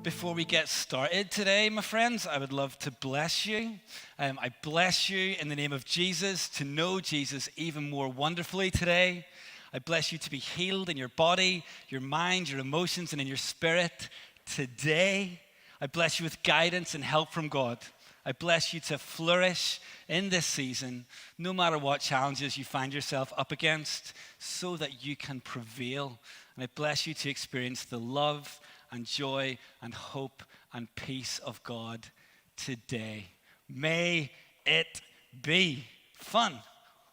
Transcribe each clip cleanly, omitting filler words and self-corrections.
Before we get started today, my friends, I would love to bless you. I bless you in the name of Jesus to know Jesus even more wonderfully today. I bless you to be healed in your body, your mind, your emotions, and in your spirit today. I bless you with guidance and help from God. I bless you to flourish in this season, no matter what challenges you find yourself up against, so that you can prevail. And I bless you to experience the love and joy and hope and peace of God today. May it be fun.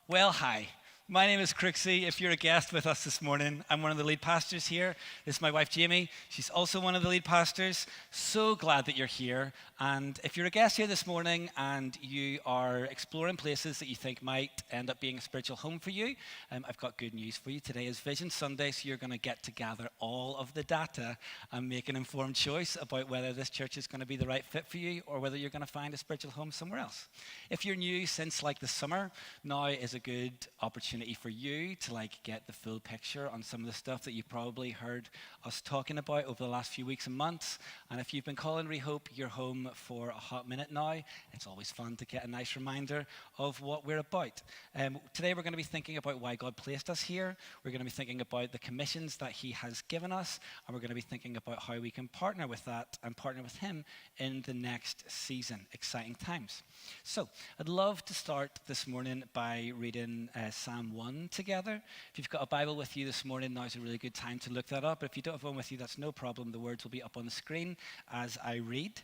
Well, hi. My name is Crooksy. If you're a guest with us this morning, I'm one of the lead pastors here. This is my wife, Jamie. She's also one of the lead pastors. So glad that you're here. And if you're a guest here this morning and you are exploring places that you think might end up being a spiritual home for you, I've got good news for you. Today is Vision Sunday, so you're going to get to gather all of the data and make an informed choice about whether this church is going to be the right fit for you or whether you're going to find a spiritual home somewhere else. If you're new since the summer, now is a good opportunity for you to get the full picture on some of the stuff that you probably heard us talking about over the last few weeks and months. And if you've been calling Rehope your home for a hot minute now, it's always fun to get a nice reminder of what we're about. Today we're going to be thinking about why God placed us here. We're going to be thinking about the commissions that He has given us, and we're going to be thinking about how we can partner with that and partner with Him in the next season. Exciting times. So I'd love to start this morning by reading Psalm 1 together. If you've got a Bible with you this morning, now's a really good time to look that up. But if you don't have one with you, that's no problem. The words will be up on the screen as I read.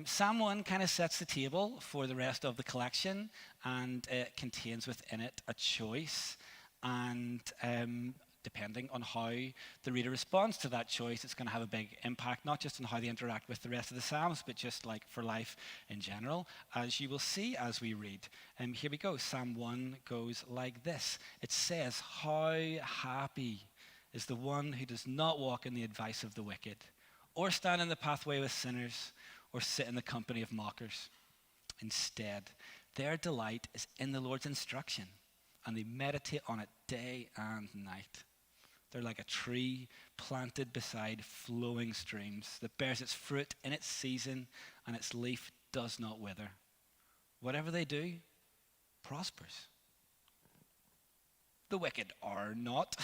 Psalm 1 kind of sets the table for the rest of the collection, and it contains within it a choice. And depending on how the reader responds to that choice, it's going to have a big impact, not just on how they interact with the rest of the Psalms, but just for life in general, as you will see as we read. Here we go. Psalm 1 goes like this. It says, "How happy is the one who does not walk in the advice of the wicked, or stand in the pathway with sinners, or sit in the company of mockers. Instead, their delight is in the Lord's instruction, and they meditate on it day and night. They're like a tree planted beside flowing streams that bears its fruit in its season, and its leaf does not wither. Whatever they do prospers." The wicked are not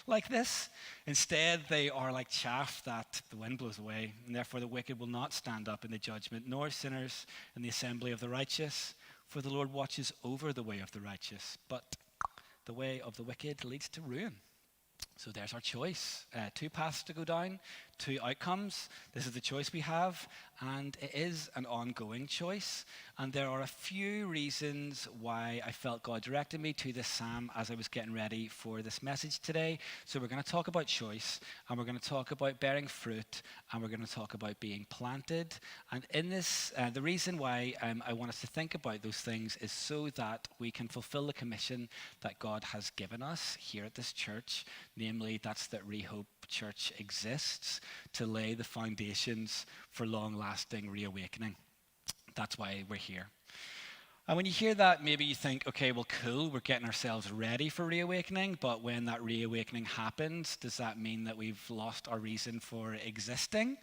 like this. Instead, they are like chaff that the wind blows away, and therefore the wicked will not stand up in the judgment, nor sinners in the assembly of the righteous. For the Lord watches over the way of the righteous, but the way of the wicked leads to ruin. So there's our choice. Two paths to go down, two outcomes. This is the choice we have, and it is an ongoing choice. And there are a few reasons why I felt God directed me to this psalm as I was getting ready for this message today. So we're going to talk about choice, and we're going to talk about bearing fruit, and we're going to talk about being planted. And in this, the reason why I want us to think about those things is so that we can fulfill the commission that God has given us here at this church. Namely, that's that Rehope Church exists to lay the foundations for long-lasting reawakening. That's why we're here. And when you hear that, maybe you think, okay, well, cool, we're getting ourselves ready for reawakening, but when that reawakening happens, does that mean that we've lost our reason for existing?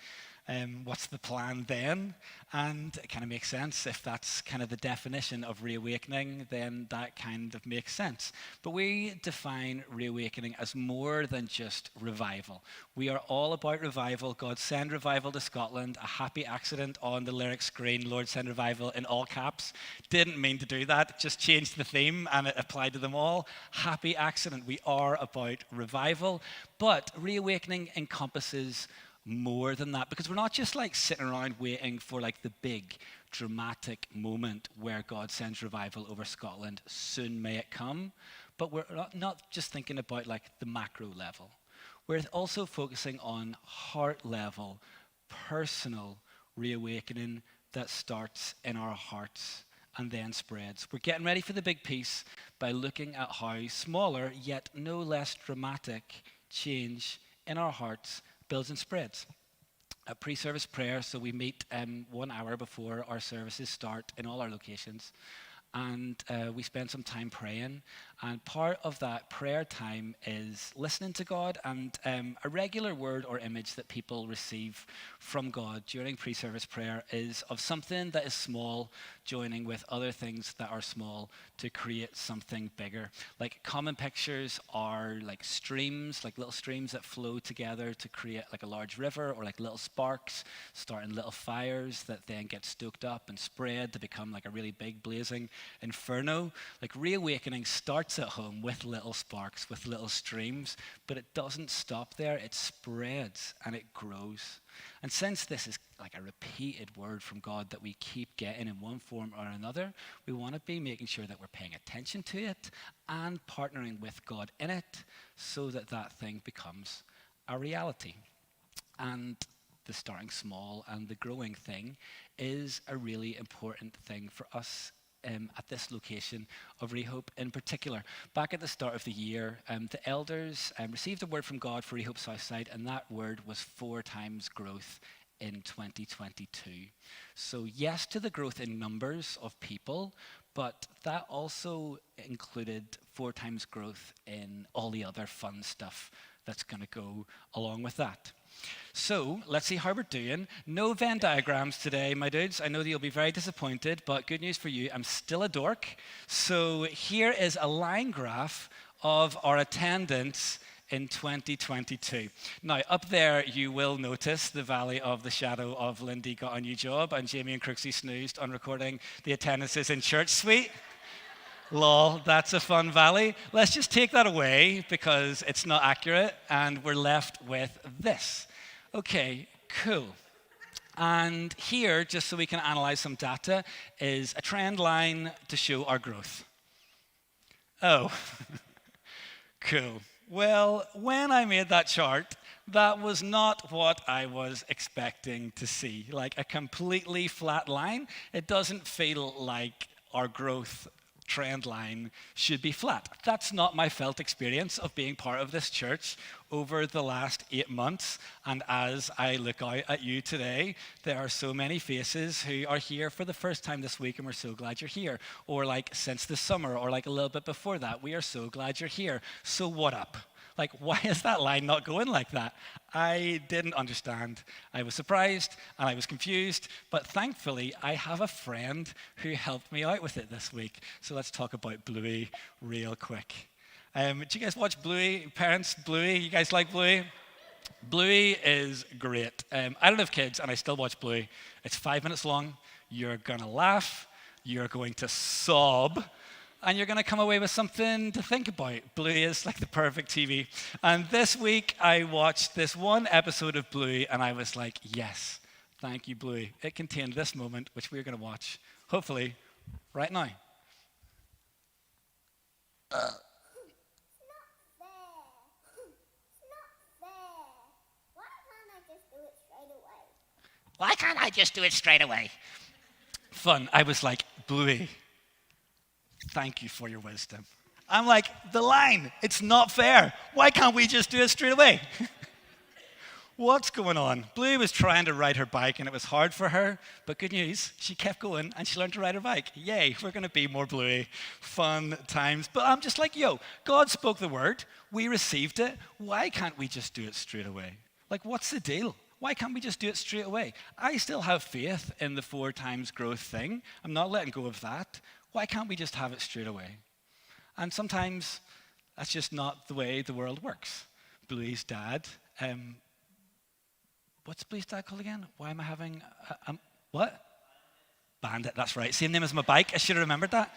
What's the plan then? And it kind of makes sense. If that's kind of the definition of reawakening, then that kind of makes sense. But we define reawakening as more than just revival. We are all about revival. God send revival to Scotland. A happy accident on the lyric screen, Lord send revival in all caps. Didn't mean to do that. Just changed the theme and it applied to them all. Happy accident. We are about revival. But reawakening encompasses more than that, because we're not just sitting around waiting for the big dramatic moment where God sends revival over Scotland. Soon may it come. But we're not just thinking about the macro level. We're also focusing on heart level, personal reawakening that starts in our hearts and then spreads. We're getting ready for the big piece by looking at how smaller yet no less dramatic change in our hearts builds and spreads. A pre-service prayer, so we meet 1 hour before our services start in all our locations. And we spend some time praying, And part of that prayer time is listening to God, and a regular word or image that people receive from God during pre-service prayer is of something that is small joining with other things that are small to create something bigger. Like common pictures are like streams, like little streams that flow together to create like a large river, or like little sparks starting little fires that then get stoked up and spread to become like a really big blazing inferno. Like reawakening starts at home with little sparks, with little streams, but it doesn't stop there. It spreads and it grows. And since this is like a repeated word from God that we keep getting in one form or another, we want to be making sure that we're paying attention to it and partnering with God in it so that that thing becomes a reality. And the starting small and the growing thing is a really important thing for us at this location of Rehope in particular. Back at the start of the year, the elders received a word from God for Rehope Southside, and that word was 4 times growth in 2022. So yes to the growth in numbers of people, but that also included 4 times growth in all the other fun stuff that's going to go along with that. So let's see how we're doing. No Venn diagrams today, my dudes. I know that you'll be very disappointed, but good news for you, I'm still a dork. So here is a line graph of our attendance in 2022. Now, up there, you will notice the valley of the shadow of Lindy got a new job, and Jamie and Crooksy snoozed on recording the attendances in Church Suite. Lol, that's a fun valley. Let's just take that away because it's not accurate, and we're left with this. Okay, cool. And here, just so we can analyze some data, is a trend line to show our growth. Oh, cool. Well, when I made that chart, that was not what I was expecting to see. Like a completely flat line, it doesn't feel like our growth trend line should be flat. That's not my felt experience of being part of this church over the last 8 months. And as I look out at you today, there are so many faces who are here for the first time this week, and we're so glad you're here. Or like since the summer, or like a little bit before that, we are so glad you're here. So what up? Like, why is that line not going like that? I didn't understand. I was surprised and I was confused, but thankfully I have a friend who helped me out with it this week. So let's talk about Bluey real quick. Do you guys watch Bluey? Parents, Bluey? You guys like Bluey? Bluey is great. I don't have kids and I still watch Bluey. It's 5 minutes long. You're gonna laugh. You're going to sob. And you're going to come away with something to think about. Bluey is like the perfect TV. And this week, I watched this one episode of Bluey, and I was like, yes, thank you, Bluey. It contained this moment, which we're going to watch, hopefully, right now. It's not fair. It's not fair. Why can't I just do it straight away? Why can't I just do it straight away? Fun. I was like, Bluey, thank you for your wisdom. I'm like, the line, it's not fair. Why can't we just do it straight away? What's going on? Bluey was trying to ride her bike and it was hard for her, but good news, she kept going and she learned to ride her bike. Yay, we're going to be more Bluey. Fun times. But I'm just like, yo, God spoke the word, we received it. Why can't we just do it straight away? Like, what's the deal? Why can't we just do it straight away? I still have faith in the 4 times growth thing. I'm not letting go of that. Why can't we just have it straight away? And sometimes that's just not the way the world works. Bluey's dad, what's Bluey's dad called again? Why am I having, what? Bandit, that's right. Same name as my bike. I should have remembered that.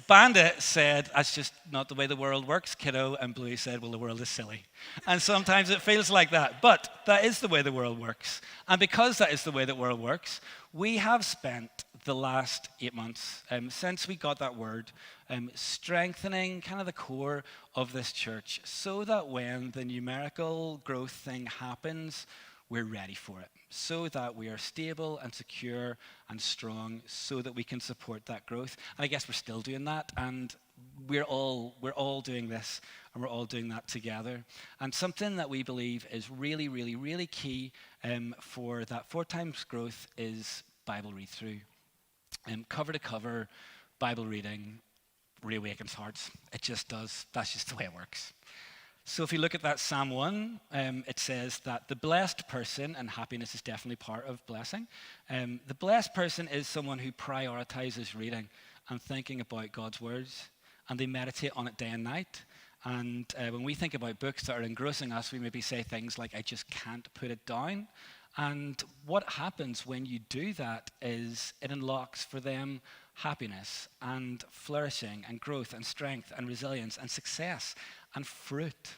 Bandit said, that's just not the way the world works, kiddo. And Bluey said, well, the world is silly. And sometimes it feels like that. But that is the way the world works. And because that is the way the world works, we have spent the last 8 months, since we got that word, strengthening kind of the core of this church so that when the numerical growth thing happens, we're ready for it, so that we are stable and secure and strong so that we can support that growth. And I guess we're still doing that, and we're all doing this, and we're all doing that together. And something that we believe is really, really, really key for that 4 times growth is Bible read-through. Cover to cover Bible reading reawakens hearts. It just does. That's just the way it works. So if you look at that Psalm 1, it says that the blessed person, and happiness is definitely part of blessing, the blessed person is someone who prioritizes reading and thinking about God's words, and they meditate on it day and night. And when we think about books that are engrossing us, we maybe say things like, I just can't put it down. And what happens when you do that is it unlocks for them happiness and flourishing and growth and strength and resilience and success and fruit.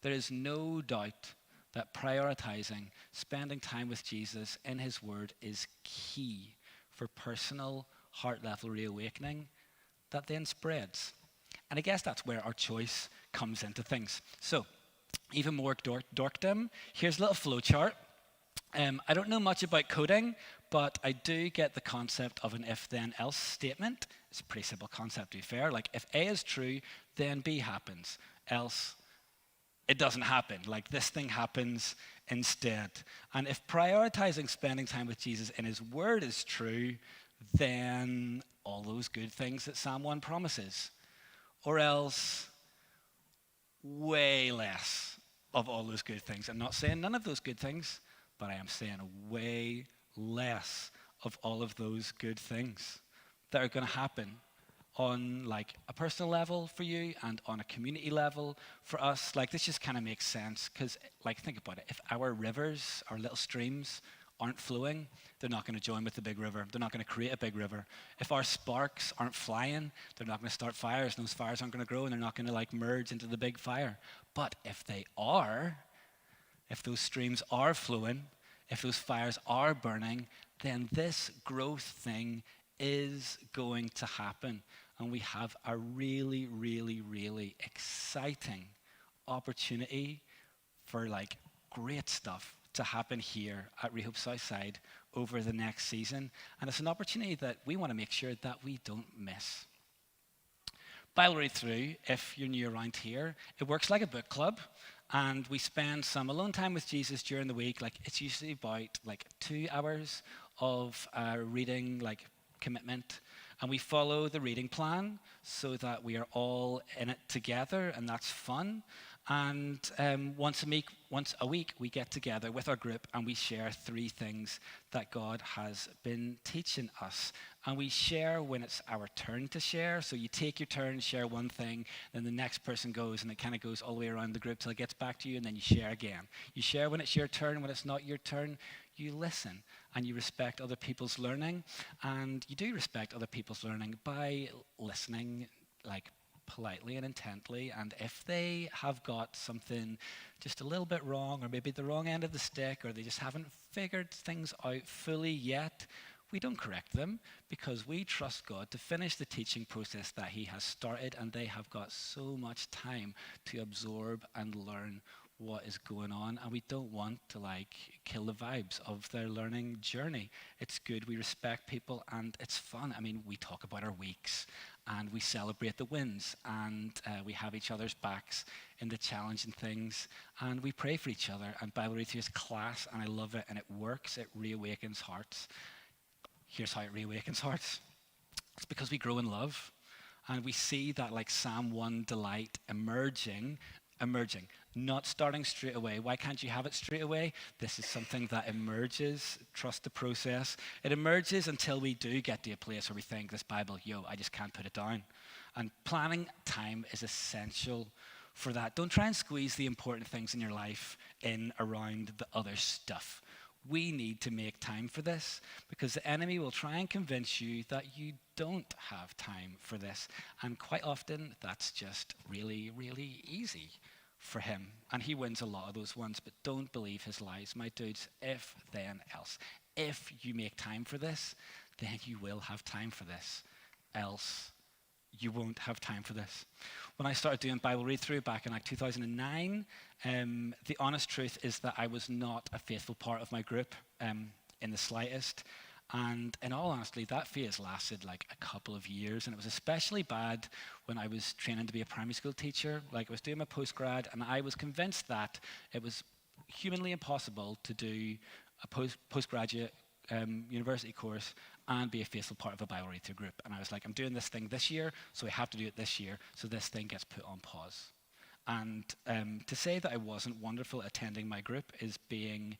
There is no doubt that prioritizing, spending time with Jesus in his word is key for personal heart level reawakening that then spreads. And I guess that's where our choice comes into things. So, even more dorkdom, here's a little flow chart. I don't know much about coding, but I do get the concept of an if-then-else statement. It's a pretty simple concept, to be fair. Like, if A is true, then B happens. Else, it doesn't happen. Like, this thing happens instead. And if prioritizing spending time with Jesus in his word is true, then all those good things that Psalm 1 promises. Or else, way less of all those good things. I'm not saying none of those good things, but I am saying way less of all of those good things that are going to happen on like a personal level for you and on a community level for us. Like, this just kind of makes sense because, like, think about it. If our rivers, our little streams aren't flowing, they're not going to join with the big river. They're not going to create a big river. If our sparks aren't flying, they're not going to start fires, and those fires aren't going to grow, and they're not going to like merge into the big fire. But if they are, if those streams are flowing, if those fires are burning, then this growth thing is going to happen. And we have a really, really, really exciting opportunity for like great stuff to happen here at Rehope Southside over the next season. And it's an opportunity that we want to make sure that we don't miss. Bible read through, if you're new around here, it works like a book club. And we spend some alone time with Jesus during the week. Like, it's usually about like 2 hours of reading, like, commitment. And we follow the reading plan so that we are all in it together, and that's fun. And once a week, we get together with our group and we share 3 things that God has been teaching us. And we share when it's our turn to share. So you take your turn, share one thing, then the next person goes, and it kind of goes all the way around the group till it gets back to you, and then you share again. You share when it's your turn. When it's not your turn, you listen and you respect other people's learning. And you do respect other people's learning by listening, like, politely and intently. And if they have got something just a little bit wrong, or maybe the wrong end of the stick, or they just haven't figured things out fully yet, we don't correct them, because we trust God to finish the teaching process that he has started, and they have got so much time to absorb and learn what is going on, and we don't want to like kill the vibes of their learning journey. It's good, we respect people, and it's fun. I mean, we talk about our weeks and we celebrate the wins, and we have each other's backs in the challenging things, and we pray for each other. And Bible read through is class, and I love it, and it works. It reawakens hearts. Here's how it reawakens hearts. It's because we grow in love, and we see that like Psalm 1 delight emerging, not starting straight away. Why can't you have it straight away? This is something that emerges. Trust the process. It emerges until we do get to a place where we think, this Bible, I just can't put it down. And planning time is essential for that. Don't try and squeeze the important things in your life in around the other stuff. We need to make time for this, because the enemy will try and convince you that you don't have time for this. And quite often, that's just really, really easy for him. And he wins a lot of those ones, but don't believe his lies. My dudes, if then else. If you make time for this, then you will have time for this. Else, you won't have time for this. When I started doing Bible read through back in like 2009, the honest truth is that I was not a faithful part of my group in the slightest. And in all honesty, that phase lasted like a couple of years, and it was especially bad when I was training to be a primary school teacher. Like, I was doing my postgrad, and I was convinced that it was humanly impossible to do a postgraduate university course and be a faithful part of a Bible read-through group. And I was like, I'm doing this thing this year, so I have to do it this year, so this thing gets put on pause. And to say that I wasn't wonderful at attending my group is being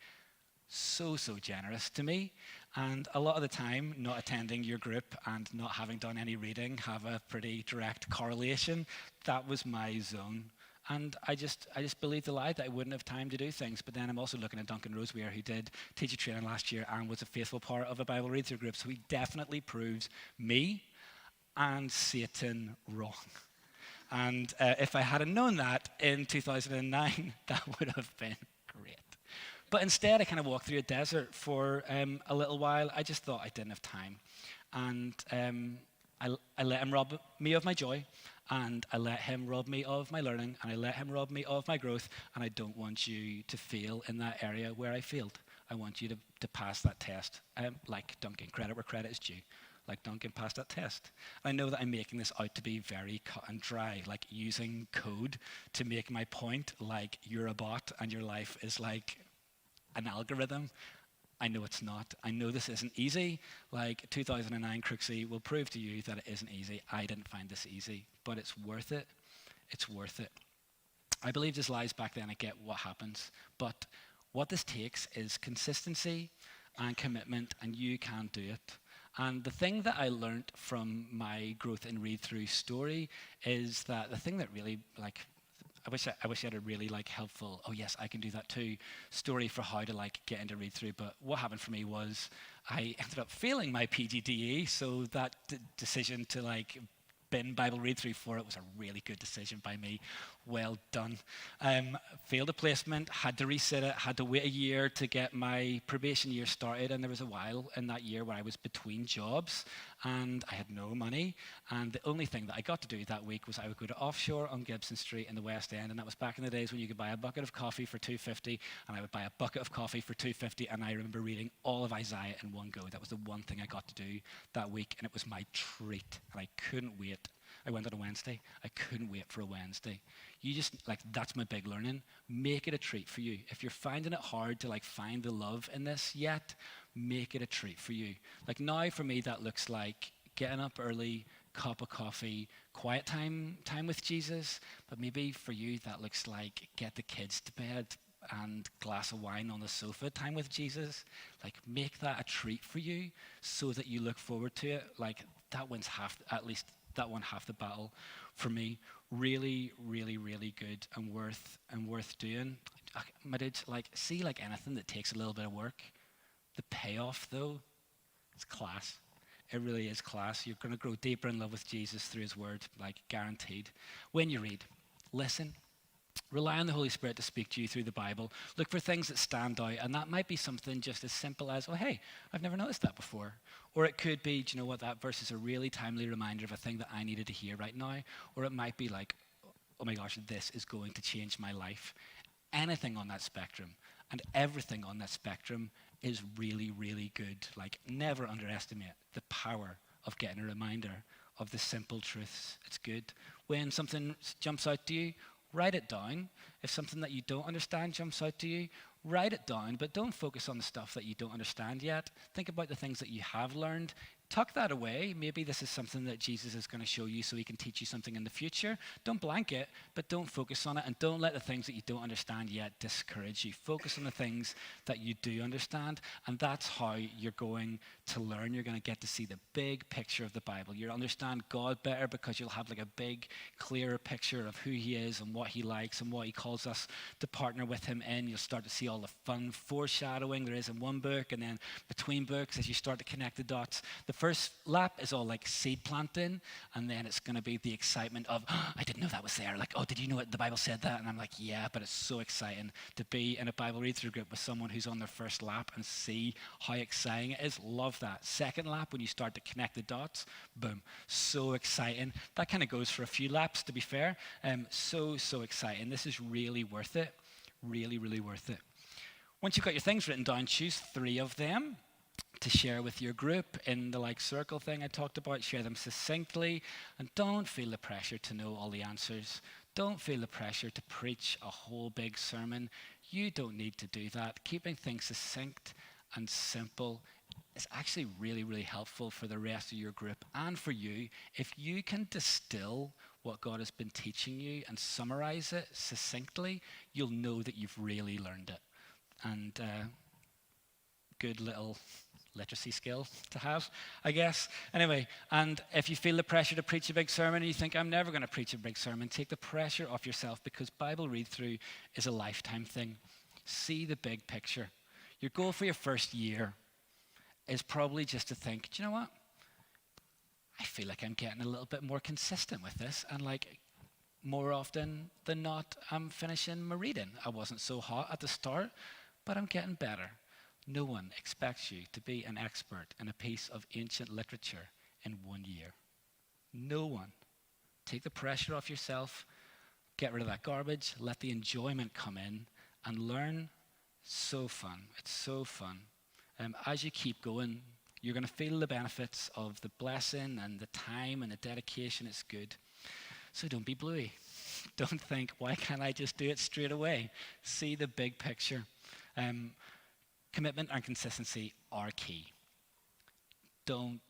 so generous to me. And a lot of the time, not attending your group and not having done any reading have a pretty direct correlation. That was my zone. And I just believed the lie that I wouldn't have time to do things. But then I'm also looking at Duncan Roseweir, who did teacher training last year and was a faithful part of a Bible read-through group. So he definitely proves me and Satan wrong. And if I had known that in 2009, that would have been great. But instead, I kind of walked through a desert for a little while. I just thought I didn't have time. And I let him rob me of my joy. And I let him rob me of my learning. And I let him rob me of my growth. And I don't want you to fail in that area where I failed. I want you to pass that test. Like Duncan, credit where credit is due. Like Duncan passed that test. I know that I'm making this out to be very cut and dry, like using code to make my point, like you're a bot and your life is like an algorithm. I know it's not. I know this isn't easy. Like 2009 Crooksy will prove to you that it isn't easy. I didn't find this easy, but it's worth it. It's worth it. I believe there's lies back then. I get what happens. But what this takes is consistency and commitment, and you can do it. And the thing that I learned from my growth in read-through story is that the thing that really, like, I wish I had a really like helpful, oh yes, I can do that too, story for how to like get into read-through. But what happened for me was I ended up failing my PGDE, so that decision to like bin Bible read-through for it was a really good decision by me. Well done. Failed a placement, had to resit it, had to wait a year to get my probation year started, and there was a while in that year where I was between jobs and I had no money, and the only thing that I got to do that week was I would go to Offshore on Gibson Street in the West End, and that was back in the days when you could buy a bucket of coffee for $2.50, and I would buy a bucket of coffee for $2.50, and I remember reading all of Isaiah in one go. That was the one thing I got to do that week, and it was my treat, and I couldn't wait. I went on a Wednesday. I couldn't wait for a Wednesday. You just, like, that's my big learning. Make it a treat for you. If you're finding it hard to, like, find the love in this yet, make it a treat for you. Like, now for me, that looks like getting up early, cup of coffee, quiet time with Jesus. But maybe for you, that looks like get the kids to bed and glass of wine on the sofa time with Jesus. Like, make that a treat for you so that you look forward to it. Like, that wins at least that won half the battle for me. Really, really, really good and worth doing. My dudes, like, see, like anything that takes a little bit of work, the payoff though, it's class. It really is class. You're going to grow deeper in love with Jesus through his word, like guaranteed. When you read, listen. Rely on the Holy Spirit to speak to you through the Bible. Look for things that stand out, and that might be something just as simple as, oh, hey, I've never noticed that before. Or it could be, do you know what, that verse is a really timely reminder of a thing that I needed to hear right now. Or it might be like, oh my gosh, this is going to change my life. Anything on that spectrum and everything on that spectrum is really, really good. Like, never underestimate the power of getting a reminder of the simple truths. It's good. When something jumps out to you, write it down. If something that you don't understand jumps out to you, write it down, but don't focus on the stuff that you don't understand yet. Think about the things that you have learned. Tuck that away. Maybe this is something that Jesus is going to show you so he can teach you something in the future. Don't blank it, but don't focus on it, and don't let the things that you don't understand yet discourage you. Focus on the things that you do understand, and that's how you're going to learn. You're going to get to see the big picture of the Bible. You'll understand God better because you'll have like a big, clearer picture of who he is and what he likes and what he calls us to partner with him in. You'll start to see all the fun foreshadowing there is in one book, and then between books as you start to connect the dots. The first lap is all like seed planting, and then it's going to be the excitement of, oh, I didn't know that was there. Like, oh, did you know it? The Bible said that? And I'm like, yeah, but it's so exciting to be in a Bible read-through group with someone who's on their first lap and see how exciting it is. Love that. Second lap, when you start to connect the dots, boom, so exciting. That kind of goes for a few laps, to be fair. So exciting. This is really worth it. Really, really worth it. Once you've got your things written down, choose 3 of them to share with your group in the like circle thing I talked about. Share them succinctly, and don't feel the pressure to know all the answers. Don't feel the pressure to preach a whole big sermon. You don't need to do that. Keeping things succinct and simple it's actually really, really helpful for the rest of your group and for you. If you can distill what God has been teaching you and summarize it succinctly, you'll know that you've really learned it. And good little literacy skill to have, I guess. Anyway, and if you feel the pressure to preach a big sermon and you think, I'm never going to preach a big sermon, take the pressure off yourself, because Bible read-through is a lifetime thing. See the big picture. Your goal for your first year is probably just to think, do you know what? I feel like I'm getting a little bit more consistent with this, and like more often than not, I'm finishing my reading. I wasn't so hot at the start, but I'm getting better. No one expects you to be an expert in a piece of ancient literature in 1 year. No one. Take the pressure off yourself, get rid of that garbage, let the enjoyment come in, and learn. So fun. It's so fun. As you keep going, you're going to feel the benefits of the blessing and the time and the dedication. It's good. So don't be bluey. Don't think, why can't I just do it straight away? See the big picture. Commitment and consistency are key. Don't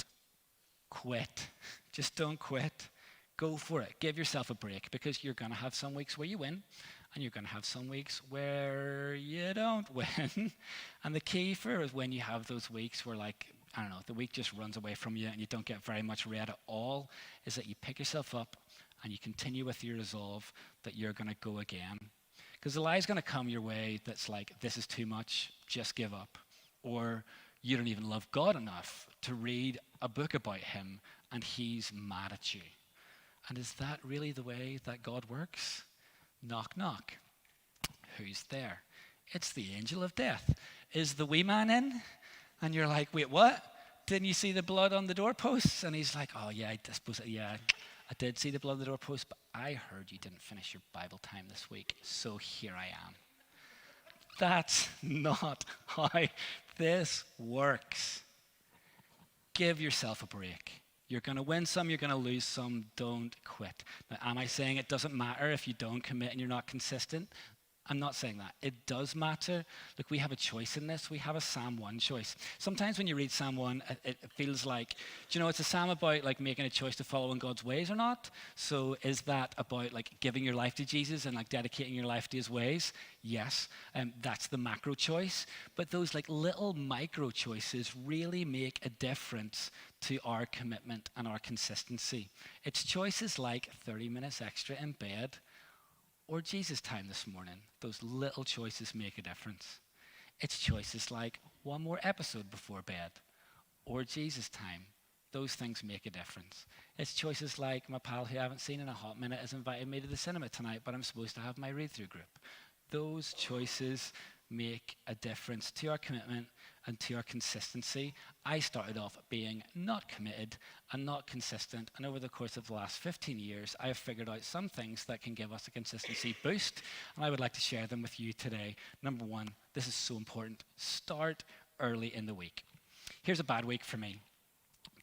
quit. Just don't quit. Go for it. Give yourself a break, because you're going to have some weeks where you win, and you're going to have some weeks where you don't win. And the key for is when you have those weeks where, like, I don't know, the week just runs away from you and you don't get very much read at all, is that you pick yourself up and you continue with your resolve that you're going to go again. Because the lie's going to come your way that's like, this is too much, just give up. Or you don't even love God enough to read a book about him and he's mad at you. And is that really the way that God works? Knock, knock. Who's there? It's the angel of death. Is the wee man in? And you're like, wait, what? Didn't you see the blood on the doorposts? And he's like, oh yeah, I suppose, yeah, I did see the blood on the doorpost, but I heard you didn't finish your Bible time this week, so here I am. That's not how this works. Give yourself a break. You're going to win some, you're going to lose some. Don't quit. Now, am I saying it doesn't matter if you don't commit and you're not consistent? I'm not saying that. It does matter. Look, we have a choice in this. We have a Psalm 1 choice. Sometimes when you read Psalm 1, it feels like, do you know, it's a psalm about like making a choice to follow in God's ways or not. So is that about like giving your life to Jesus and like dedicating your life to his ways? Yes, that's the macro choice. But those like little micro choices really make a difference to our commitment and our consistency. It's choices like 30 minutes extra in bed, or Jesus time this morning. Those little choices make a difference. It's choices like one more episode before bed, or Jesus time. Those things make a difference. It's choices like my pal who I haven't seen in a hot minute has invited me to the cinema tonight, but I'm supposed to have my read-through group. Those choices make a difference to our commitment and to our consistency. I started off being not committed and not consistent, and over the course of the last 15 years, I have figured out some things that can give us a consistency boost, and I would like to share them with you today. Number one, this is so important. Start early in the week. Here's a bad week for me.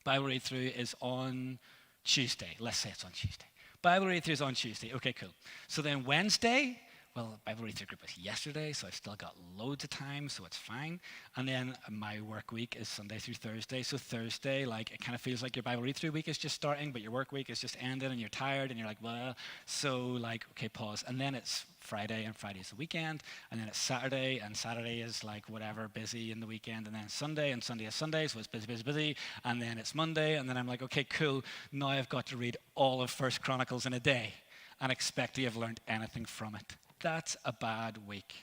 Bible read-through is on Tuesday. Let's say it's on Tuesday. Bible read-through is on Tuesday. Okay, cool. So then Wednesday, well, Bible read-through group was yesterday, so I've still got loads of time, so it's fine. And then my work week is Sunday through Thursday. So Thursday, like, it kind of feels like your Bible read-through week is just starting, but your work week is just ending, and you're tired, and you're like, well, so like, okay, pause. And then it's Friday, and Friday is the weekend, and then it's Saturday, and Saturday is like whatever, busy in the weekend, and then it's Sunday, and Sunday is Sunday, so it's busy, busy, busy, and then it's Monday, and then I'm like, okay, cool, now I've got to read all of 1 Chronicles in a day, and expect to have learned anything from it. That's a bad week.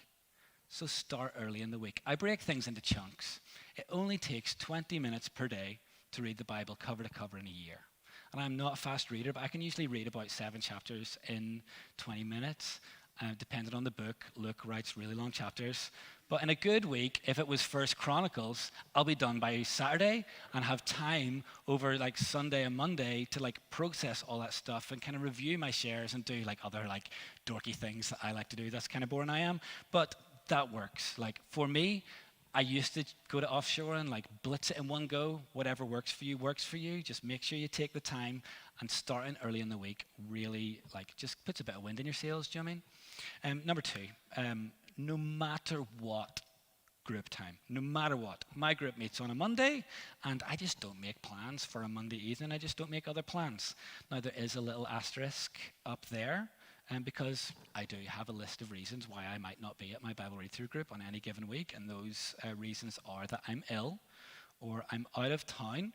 So start early in the week. I break things into chunks. It only takes 20 minutes per day to read the Bible cover to cover in a year. And I'm not a fast reader, but I can usually read about 7 chapters in 20 minutes. Depending on the book, Luke writes really long chapters. But in a good week, if it was 1 Chronicles, I'll be done by Saturday and have time over like Sunday and Monday to like process all that stuff and kind of review my shares and do like other like dorky things that I like to do. That's kind of boring I am, but that works. Like for me, I used to go to offshore and like blitz it in one go. Whatever works for you works for you. Just make sure you take the time, and starting early in the week really like just puts a bit of wind in your sails. Do you know what I mean? Number two, no matter what group time, no matter what. My group meets on a Monday, and I just don't make plans for a Monday evening. I just don't make other plans. Now, there is a little asterisk up there, because I do have a list of reasons why I might not be at my Bible read-through group on any given week, and those reasons are that I'm ill, or I'm out of town,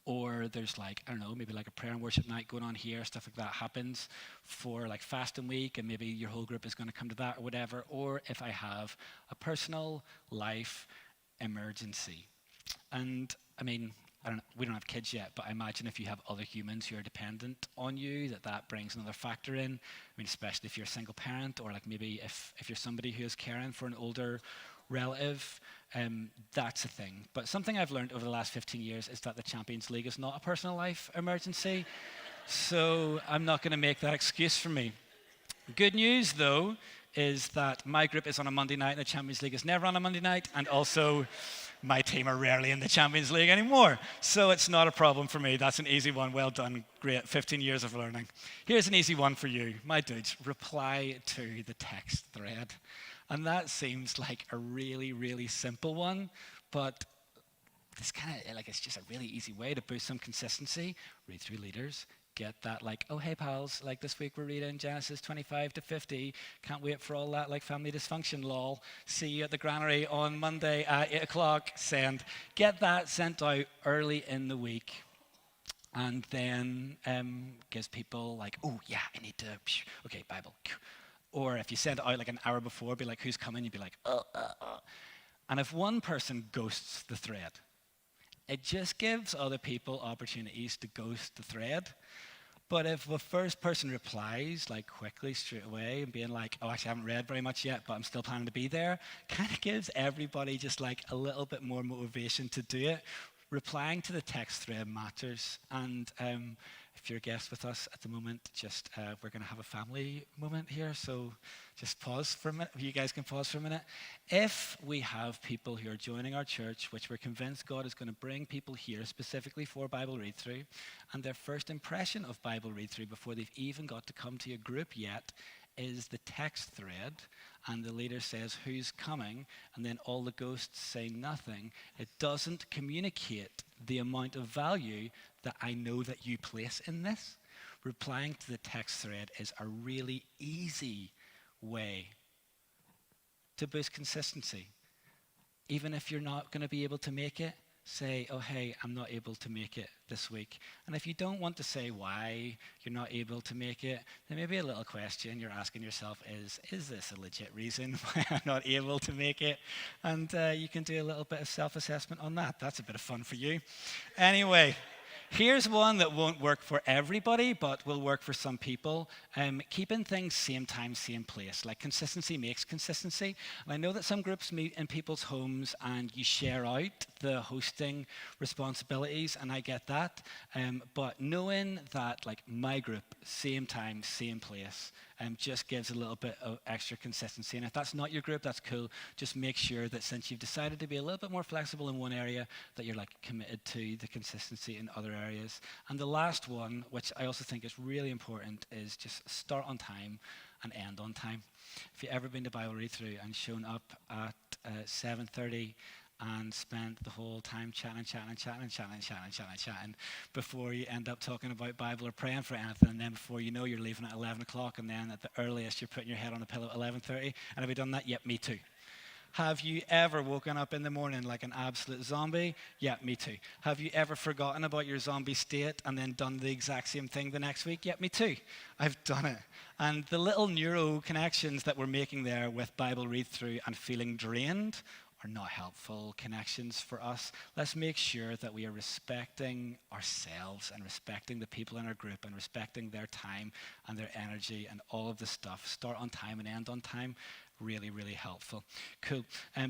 or there's like, I don't know, maybe like a prayer and worship night going on here, stuff like that happens for like fasting week, and maybe your whole group is going to come to that or whatever, or if I have a personal life emergency. And I mean, we don't have kids yet, but I imagine if you have other humans who are dependent on you, that brings another factor in. I mean, especially if you're a single parent, or like maybe if you're somebody who is caring for an older relative, that's a thing. But something I've learned over the last 15 years is that the Champions League is not a personal life emergency. So I'm not going to make that excuse for me. Good news, though, is that my group is on a Monday night and the Champions League is never on a Monday night, and also my team are rarely in the Champions League anymore. So it's not a problem for me. That's an easy one. Well done. Great. 15 years of learning. Here's an easy one for you. My dudes, reply to the text thread. And that seems like a really, really simple one, but this kind of, like, it's just a really easy way to boost some consistency. Read through leaders. Get that, like, oh, hey, pals, like this week we're reading Genesis 25 to 50. Can't wait for all that, like, family dysfunction, lol. See you at the granary on Monday at 8 o'clock. Send. Get that sent out early in the week. And then gives people, like, oh, yeah, I need to, okay, Bible. Or if you send it out like an hour before, be like, who's coming? You'd be like, And if one person ghosts the thread, it just gives other people opportunities to ghost the thread. But if the first person replies like quickly straight away and being like, oh, actually I haven't read very much yet, but I'm still planning to be there, kind of gives everybody just like a little bit more motivation to do it. Replying to the text thread matters. And if you're a guest with us at the moment, just we're going to have a family moment here, so just pause for a minute. You guys can pause for a minute. If we have people who are joining our church, which we're convinced God is going to bring people here specifically for Bible read-through, and their first impression of Bible read-through before they've even got to come to a group yet is the text thread, and the leader says who's coming, and then all the ghosts say nothing, it doesn't communicate the amount of value that I know that you place in this. Replying to the text thread is a really easy way to boost consistency. Even if you're not going to be able to make it, say, oh, hey, I'm not able to make it this week. And if you don't want to say why you're not able to make it, then maybe a little question you're asking yourself is this a legit reason why I'm not able to make it? And you can do a little bit of self-assessment on that. That's a bit of fun for you. Anyway. Here's one that won't work for everybody, but will work for some people. Keeping things same time, same place. Like, consistency makes consistency. And I know that some groups meet in people's homes and you share out the hosting responsibilities, and I get that. But knowing that, like, my group, same time, same place, just gives a little bit of extra consistency. And if that's not your group, that's cool. Just make sure that since you've decided to be a little bit more flexible in one area, that you're like committed to the consistency in other areas. And the last one, which I also think is really important, is just start on time and end on time. If you've ever been to Bible read through and shown up at 7:30 and spent the whole time chatting before you end up talking about Bible or praying for anything, and then before you know, you're leaving at 11 o'clock, and then at the earliest you're putting your head on a pillow at 11:30. And have you done that? Yep, me too. Have you ever woken up in the morning like an absolute zombie? Yeah, me too. Have you ever forgotten about your zombie state and then done the exact same thing the next week? Yeah, me too. I've done it. And the little neuro connections that we're making there with Bible read through and feeling drained are not helpful connections for us. Let's make sure that we are respecting ourselves and respecting the people in our group and respecting their time and their energy and all of the stuff. Start on time and end on time. Really, really helpful. Cool.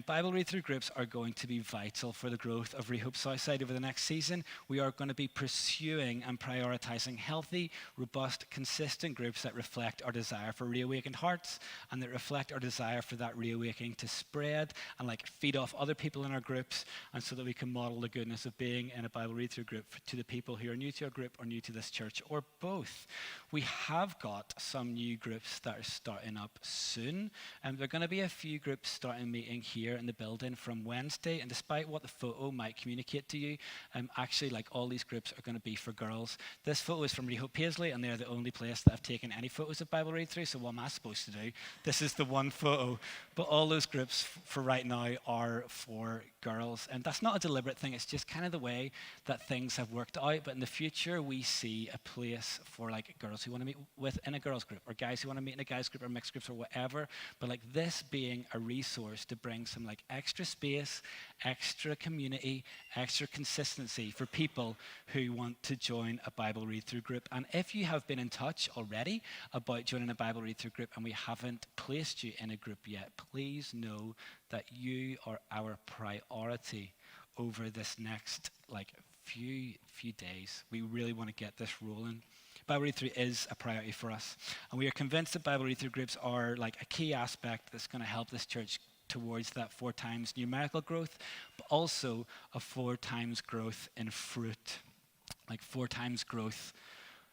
Bible read-through groups are going to be vital for the growth of Rehope Southside over the next season. We are going to be pursuing and prioritizing healthy, robust, consistent groups that reflect our desire for reawakened hearts and that reflect our desire for that reawakening to spread and like feed off other people in our groups, and so that we can model the goodness of being in a Bible read-through group to the people who are new to our group or new to this church, or both. We have got some new groups that are starting up soon, and There are going to be a few groups starting meeting here in the building from Wednesday, and despite what the photo might communicate to you, actually, like, all these groups are going to be for girls. This photo is from Rehope Paisley, and they're the only place that I've taken any photos of Bible read through, so what am I supposed to do? This is the one photo, but all those groups for right now are for girls, and that's not a deliberate thing. It's just kind of the way that things have worked out. But in the future, we see a place for, like, girls who want to meet in a girls group, or guys who want to meet in a guys group, or mixed groups, or whatever. But, like, this being a resource to bring some, like, extra space, extra community, extra consistency for people who want to join a Bible read through group. And if you have been in touch already about joining a Bible read through group and we haven't placed you in a group yet, please know that you are our priority over this next, like, few days. We really want to get this rolling. Bible read through is a priority for us, and we are convinced that Bible read through groups are, like, a key aspect that's going to help this church towards that 4 times numerical growth, but also a 4 times growth in fruit, like 4 times growth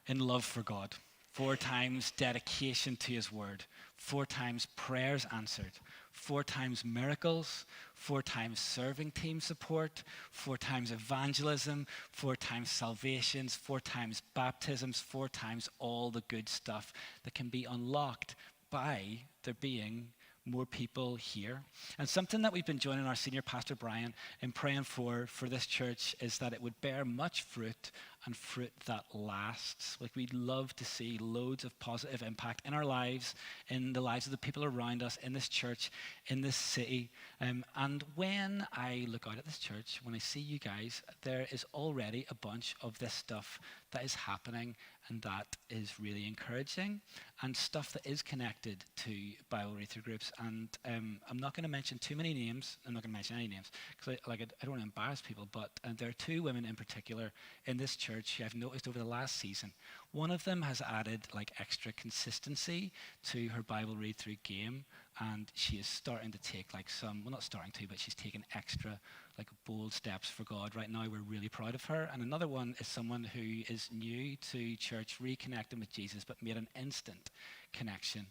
in love for God, 4 times dedication to his word, 4 times prayers answered, 4 times miracles, 4 times serving team support, 4 times evangelism, 4 times salvations, 4 times baptisms, 4 times all the good stuff that can be unlocked by there being more people here. And something that we've been joining our senior pastor Brian in praying for this church is that it would bear much fruit, and fruit that lasts. Like, we'd love to see loads of positive impact in our lives, in the lives of the people around us, in this church, in this city. And when I look out at this church, when I see you guys, there is already a bunch of this stuff that is happening, and that is really encouraging, and stuff that is connected to Bible read through groups. And I'm not going to mention too many names. I'm not going to mention any names because I don't want to embarrass people, but there are 2 women in particular in this church who I've noticed over the last season. One of them has added, like, extra consistency to her Bible read through game, and she is starting to take, like, not starting to, but she's taking extra, like, bold steps for God right now. We're really proud of her. And another one is someone who is new to church, reconnecting with Jesus, but made an instant connection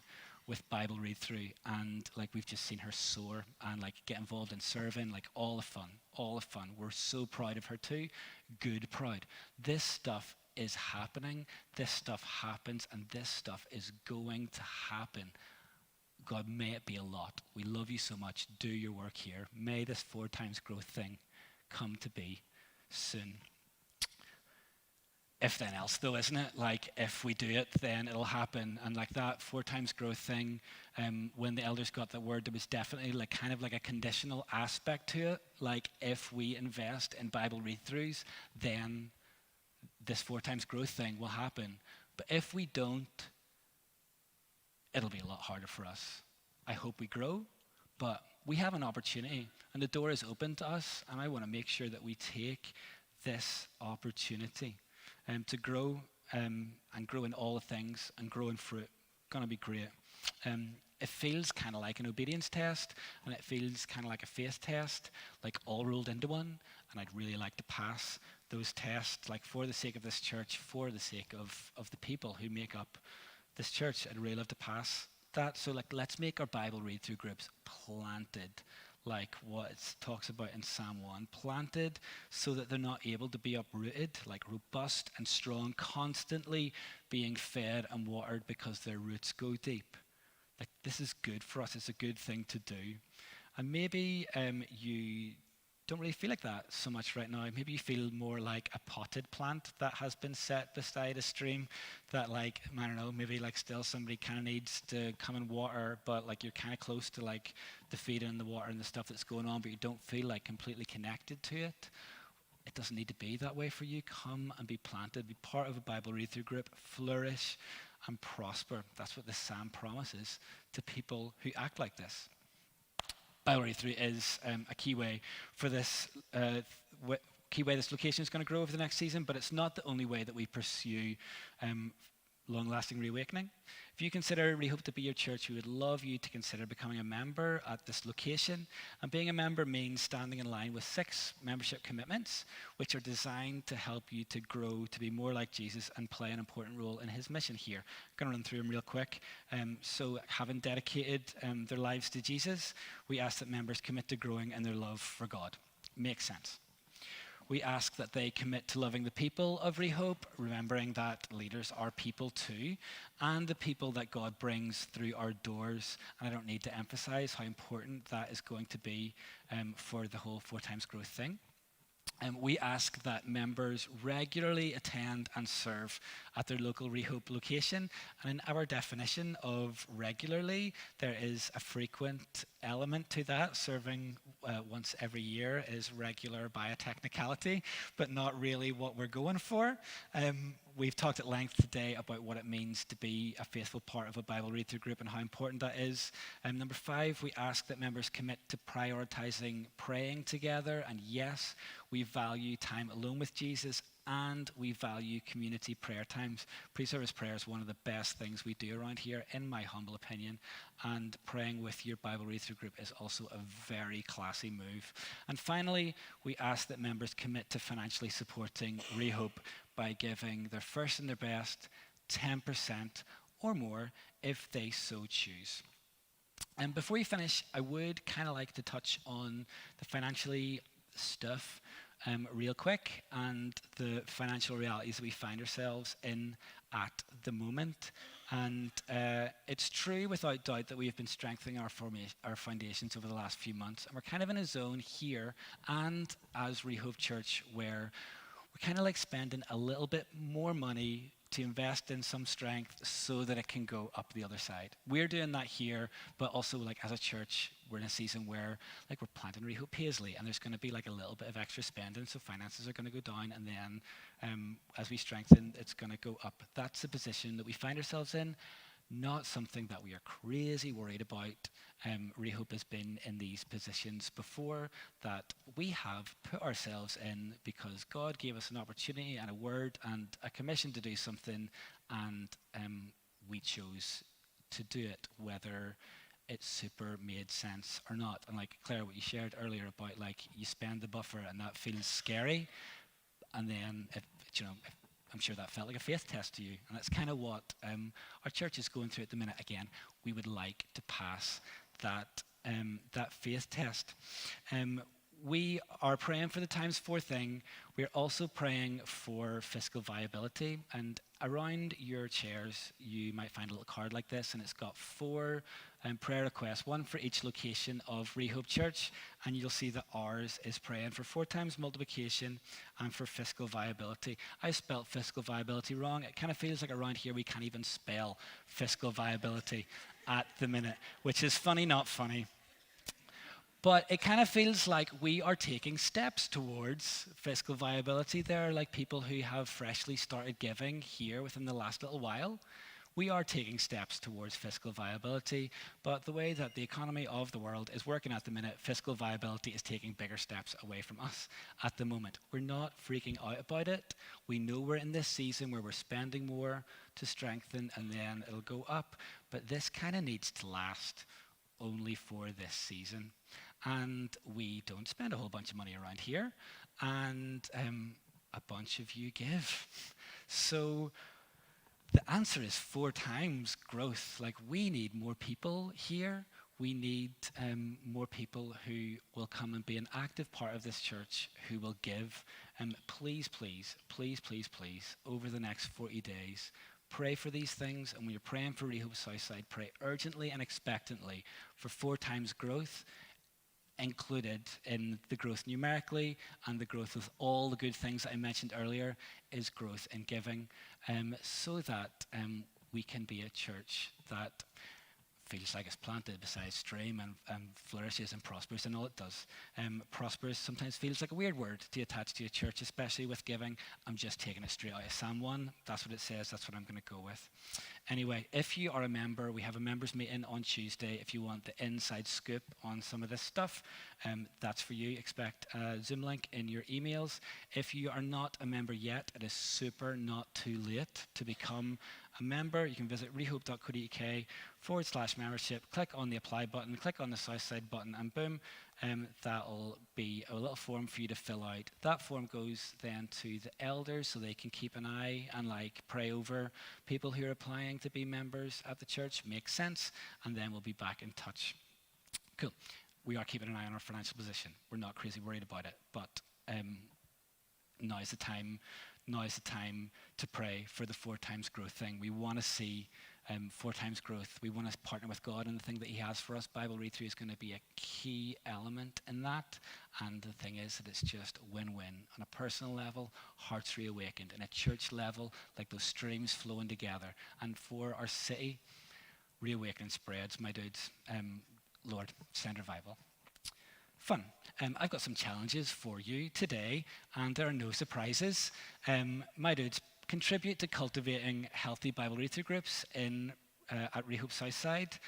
with Bible read through, and, like, we've just seen her soar and, like, get involved in serving, like, all the fun. We're so proud of her too. Good proud. This stuff is happening. This stuff happens, and this stuff is going to happen. God, may it be a lot. We love you so much. Do your work here. May this 4 times growth thing come to be soon. If then else, though, isn't it? Like, if we do it, then it'll happen. And, like, that 4 times growth thing, when the elders got that word, there was definitely, like, kind of like a conditional aspect to it. Like, if we invest in Bible read-throughs, then this 4 times growth thing will happen. But if we don't, it'll be a lot harder for us. I hope we grow, but we have an opportunity, and the door is open to us, and I want to make sure that we take this opportunity to grow, and grow in all the things, and grow in fruit. Gonna be great. It feels kind of like an obedience test, and it feels kind of like a faith test, like, all rolled into one, and I'd really like to pass those tests, like, for the sake of this church, for the sake of the people who make up this church. I'd really love to pass that. So, like, let's make our Bible read through groups planted, like what it talks about in Psalm 1, planted so that they're not able to be uprooted, like robust and strong, constantly being fed and watered because their roots go deep. Like, this is good for us. It's a good thing to do. And maybe you don't really feel like that so much right now. Maybe you feel more like a potted plant that has been set beside a stream that, like, I don't know, maybe, like, still somebody kind of needs to come and water, but, like, you're kind of close to, like, the feeding and the water and the stuff that's going on, but you don't feel, like, completely connected to it. It doesn't need to be that way for you. Come and be planted, be part of a Bible read-through group, flourish and prosper. That's what this psalm promises to people who act like this. Bible read-through is a key way for this key way this location is going to grow over the next season, but it's not the only way that we pursue long-lasting reawakening. If you consider Rehope to be your church, we would love you to consider becoming a member at this location. And being a member means standing in line with 6 membership commitments, which are designed to help you to grow to be more like Jesus and play an important role in his mission here. I'm going to run through them real quick. So having dedicated their lives to Jesus, we ask that members commit to growing in their love for God. Makes sense. We ask that they commit to loving the people of Rehope, remembering that leaders are people too, and the people that God brings through our doors. And I don't need to emphasize how important that is going to be for the whole 4 times growth thing. We ask that members regularly attend and serve at their local Rehope location. And in our definition of regularly, there is a frequent element to that. Serving once every year is regular by a technicality, but not really what we're going for. We've talked at length today about what it means to be a faithful part of a Bible read-through group and how important that is. Number 5, we ask that members commit to prioritizing praying together. And yes, we value time alone with Jesus, and we value community prayer times. Pre-service prayer is one of the best things we do around here, in my humble opinion. And praying with your Bible read-through group is also a very classy move. And finally, we ask that members commit to financially supporting Rehope by giving their first and their best, 10% or more, if they so choose. And before we finish, I would kind of like to touch on the financially stuff real quick and the financial realities that we find ourselves in at the moment. And it's true without doubt that we have been strengthening our foundations over the last few months. And we're kind of in a zone here and as Rehope Church where we're kind of like spending a little bit more money to invest in some strength so that it can go up the other side. We're doing that here, but also like as a church, we're in a season where like we're planting Rehope Paisley and there's going to be like a little bit of extra spending, so finances are going to go down, and then as we strengthen, it's going to go up. That's the position that we find ourselves in. Not something that we are crazy worried about. Rehope has been in these positions before that we have put ourselves in because God gave us an opportunity and a word and a commission to do something, and we chose to do it, whether it super made sense or not. And like Claire, what you shared earlier about like you spend the buffer and that feels scary, and then I'm sure that felt like a faith test to you. And that's kind of what our church is going through at the minute. Again, we would like to pass that faith test. We are praying for the times 4 thing. We're also praying for fiscal viability. And around your chairs, you might find a little card like this, and it's got 4 prayer requests, 1 for each location of Rehope Church. And you'll see that ours is praying for 4 times multiplication and for fiscal viability. I spelled fiscal viability wrong. It kind of feels like around here we can't even spell fiscal viability at the minute, which is funny, not funny. But it kind of feels like we are taking steps towards fiscal viability. There are like people who have freshly started giving here within the last little while. We are taking steps towards fiscal viability, but the way that the economy of the world is working at the minute, fiscal viability is taking bigger steps away from us at the moment. We're not freaking out about it. We know we're in this season where we're spending more to strengthen and then it'll go up, but this kind of needs to last only for this season. And we don't spend a whole bunch of money around here, and a bunch of you give. So the answer is 4 times growth. Like, we need more people here. We need more people who will come and be an active part of this church, who will give. Please, please, please, please, please, over the next 40 days, pray for these things. And when you're praying for Rehope Southside, pray urgently and expectantly for 4 times growth, included in the growth numerically, and the growth of all the good things that I mentioned earlier is growth in giving, so that we can be a church that feels like it's planted beside a stream and flourishes and prospers, and all it does. Prosperous sometimes feels like a weird word to attach to a church, especially with giving. I'm just taking it straight out of Psalm 1. That's what it says. That's what I'm going to go with. Anyway, if you are a member, we have a members meeting on Tuesday. If you want the inside scoop on some of this stuff, that's for you. Expect a Zoom link in your emails. If you are not a member yet, it is super not too late to become a member, you can visit rehope.co.uk/membership, click on the apply button, click on the Southside button, and boom, that'll be a little form for you to fill out. That form goes then to the elders so they can keep an eye and pray over people who are applying to be members at the church. Makes sense. And then we'll be back in touch. Cool. We are keeping an eye on our financial position. We're not crazy worried about it, but now is the time to pray for the 4 times growth thing. We want to see 4 times growth. We want to partner with God in the thing that he has for us. Bible read through is going to be a key element in that. And the thing is that it's just win-win. On a personal level, hearts reawakened. And a church level, like those streams flowing together. And for our city, reawakening spreads, my dudes. Lord, send revival. Fun. I've got some challenges for you today, and there are no surprises. My dudes, contribute to cultivating healthy Bible read-through groups at Rehope Southside.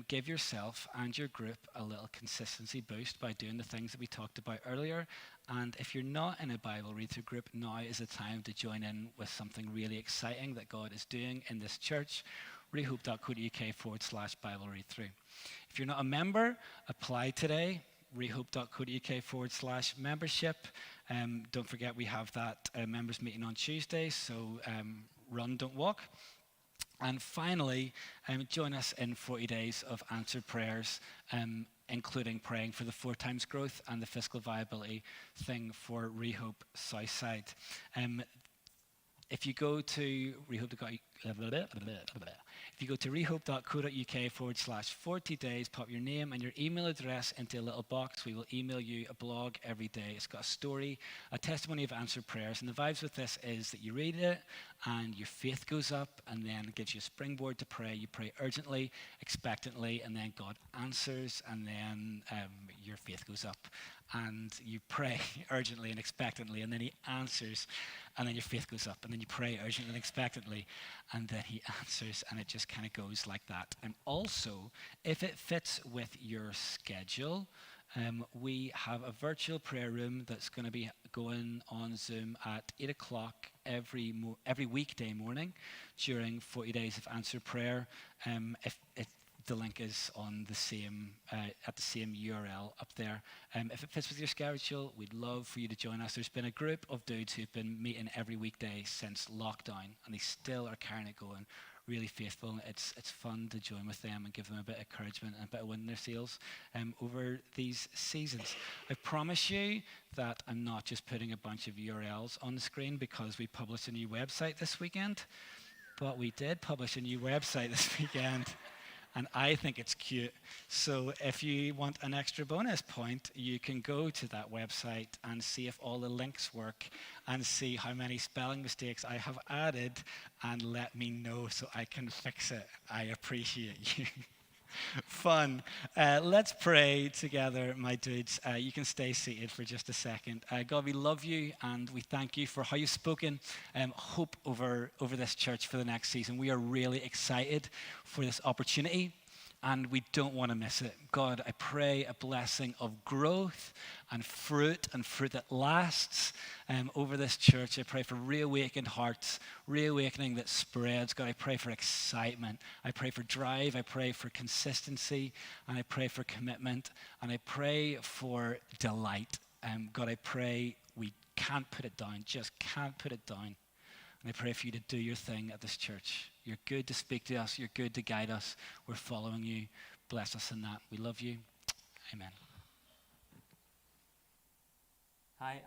Give yourself and your group a little consistency boost by doing the things that we talked about earlier. And if you're not in a Bible read-through group, now is the time to join in with something really exciting that God is doing in this church. rehope.co.uk/Bible read-through. If you're not a member, apply today. rehope.co.uk/membership. Don't forget we have that members meeting on Tuesday, so run, don't walk. And finally, join us in 40 days of answered prayers, including praying for the 4 times growth and the fiscal viability thing for Rehope Southside. If you go to rehope.co.uk/40 days, pop your name and your email address into a little box. We will email you a blog every day. It's got a story, a testimony of answered prayers. And the vibes with this is that you read it and your faith goes up, and then it gives you a springboard to pray. You pray urgently, expectantly, and then God answers, and then your faith goes up. And you pray urgently and expectantly, and then he answers, and then your faith goes up, and then you pray urgently and expectantly, and then he answers, and it just kind of goes like that. And also, if it fits with your schedule, we have a virtual prayer room that's going to be going on Zoom at 8 o'clock every weekday morning during 40 days of answered prayer. The link is on the same at the same URL up there. If it fits with your schedule, we'd love for you to join us. There's been a group of dudes who've been meeting every weekday since lockdown, and they still are carrying it going, really faithful. It's fun to join with them and give them a bit of encouragement and a bit of wind in their sails over these seasons. I promise you that I'm not just putting a bunch of URLs on the screen because we published a new website this weekend, but we did publish a new website this weekend. And I think it's cute. So if you want an extra bonus point, you can go to that website and see if all the links work and see how many spelling mistakes I have added, and let me know so I can fix it. I appreciate you. Fun. Let's pray together, my dudes. You can stay seated for just a second. God, we love you, and we thank you for how you've spoken hope over this church for the next season. We are really excited for this opportunity, and we don't want to miss it. God, I pray a blessing of growth and fruit that lasts over this church. I pray for reawakened hearts, reawakening that spreads. God, I pray for excitement. I pray for drive. I pray for consistency, and I pray for commitment, and I pray for delight. God, I pray we can't put it down, just can't put it down. And I pray for you to do your thing at this church. You're good to speak to us. You're good to guide us. We're following you. Bless us in that. We love you. Amen. Hi.